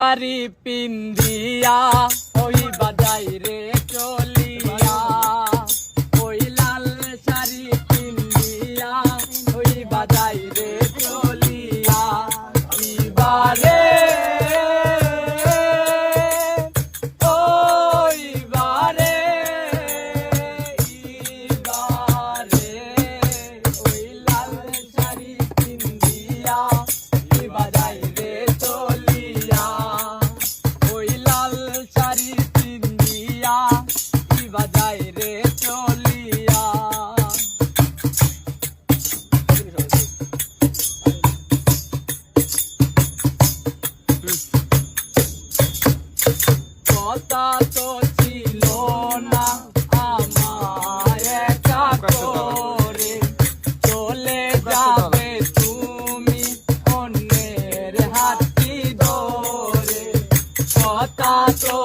শাড়ি পিন্দিয়া ওই বাজাই রে চলিয়া, ওই লাল শাড়ি পিন্দিয়া ওই বাজাই রে চলিয়া। এবারে ওইবারে এবারে ওই লাল শাড়ি পিন্দিয়া ওই বাজাই রে চলিয়া, ওই লাল শাড়ি পিন্দিয়া ওই বাজাই রে চলিয়া। কথা তো ছিল না আমার একা করে, চলে যাবে তুমি অন্যের হাতি ধরে। কথা তো